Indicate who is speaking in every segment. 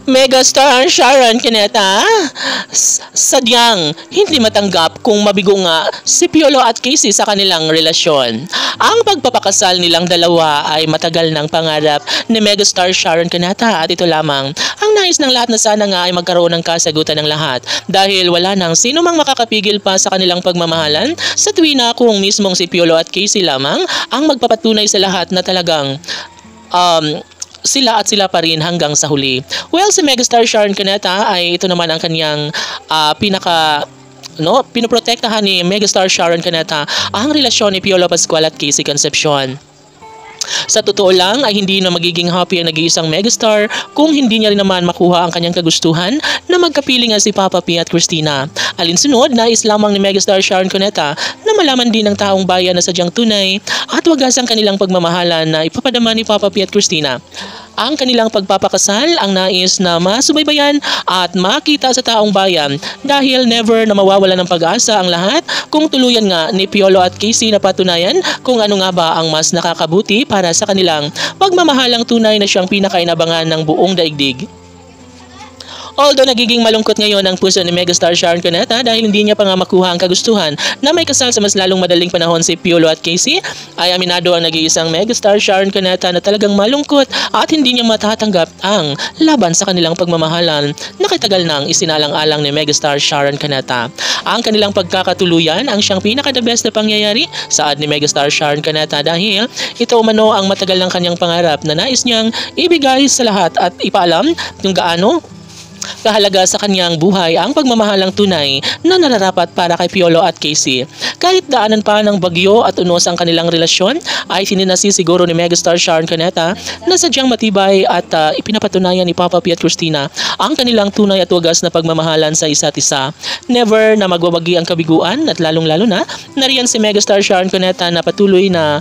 Speaker 1: Megastar Sharon Cuneta, sadyang hindi matanggap kung mabigo nga si Piolo at Casey sa kanilang relasyon. Ang pagpapakasal nilang dalawa ay matagal ng pangarap ni Megastar Sharon Cuneta at ito lamang ang nais ng lahat na sana nga ay magkaroon ng kasagutan ng lahat dahil wala nang sino mang makakapigil pa sa kanilang pagmamahalan sa tuwina kung mismong si Piolo at Casey lamang ang magpapatunay sa lahat na talagang sila pa rin hanggang sa huli. Well, si Megastar Sharon Cuneta ay ito naman ang kanyang pinoprotektahan ni Megastar Sharon Cuneta ang relasyon ni Piolo Pascual at Casey Concepcion. Sa totoo lang ay hindi na magiging happy ang nag-iisang megastar kung hindi niya rin naman makuha ang kanyang kagustuhan na magkapiling si Papa P at Christina. Alinsunod, nais lamang ni Megastar Sharon Cuneta na malaman din ng taong bayan na sadyang tunay at wagas ang kanilang pagmamahalan na ipapadama ni Papa P at Christina. Ang kanilang pagpapakasal ang nais na masubaybayan at makita sa taong bayan dahil never na mawawala ng pag-asa ang lahat kung tuluyan nga ni Piolo at Casey na patunayan kung ano nga ba ang mas nakakabuti para sa kanilang pagmamahalang tunay na siyang pinakainabangan ng buong daigdig. Although nagiging malungkot ngayon ang puso ni Megastar Sharon Cuneta dahil hindi niya pa nga makuha ang kagustuhan na may kasal sa mas lalong madaling panahon si Piolo at Casey, ay aminado ang nag-iisang Megastar Sharon Cuneta na talagang malungkot at hindi niya matatanggap ang laban sa kanilang pagmamahalan na katagal nang isinalang-alang ni Megastar Sharon Cuneta. Ang kanilang pagkakatuluyan ang siyang pinaka-the best na pangyayari saad ni Megastar Sharon Cuneta dahil ito umano ang matagal ng kanyang pangarap na nais niyang ibigay sa lahat at ipaalam kung gaano kahalaga sa kanyang buhay ang pagmamahalang tunay na nararapat para kay Piolo at Casey. Kahit daanan pa ng bagyo at unos ang kanilang relasyon, ay sininasiguro ni Megastar Sharon Cuneta na sadyang matibay at ipinapatunayan ni Papa P at Christina ang kanilang tunay at wagas na pagmamahalan sa isa't isa. Never na magwawagi ang kabiguan at lalong-lalo na nariyan si Megastar Sharon Cuneta na patuloy na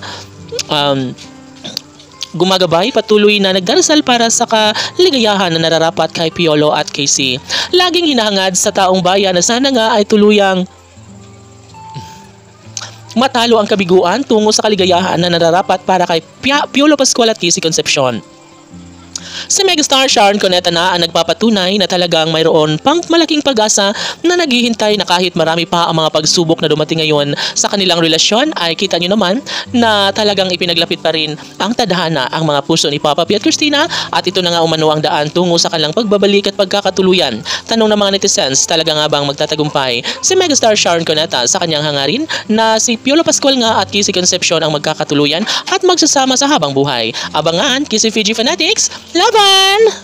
Speaker 1: gumagabay, patuloy na nagdarasal para sa kaligayahan na nararapat kay Piolo at Casey. Laging hinahangad sa taong bayan na sana nga ay tuluyang matalo ang kabiguan tungo sa kaligayahan na nararapat para kay Piolo Pascual at Casey Concepcion. Si Megastar Sharon Cuneta na ang nagpapatunay na talagang mayroon pang malaking pag-asa na naghihintay na kahit marami pa ang mga pagsubok na dumating ngayon sa kanilang relasyon ay kita nyo naman na talagang ipinaglapit pa rin ang tadhana ang mga puso ni Papa P at Christina at ito na nga umano ang daan tungo sa kanilang pagbabalik at pagkakatuluyan. Tanong ng mga netizens, talaga nga bang magtatagumpay si Megastar Sharon Cuneta sa kanyang hangarin na si Piolo Pascual nga at Casey Concepcion ang magkakatuluyan at magsasama sa habang buhay? Abangan, Kissy Fiji Fanatics! Laban!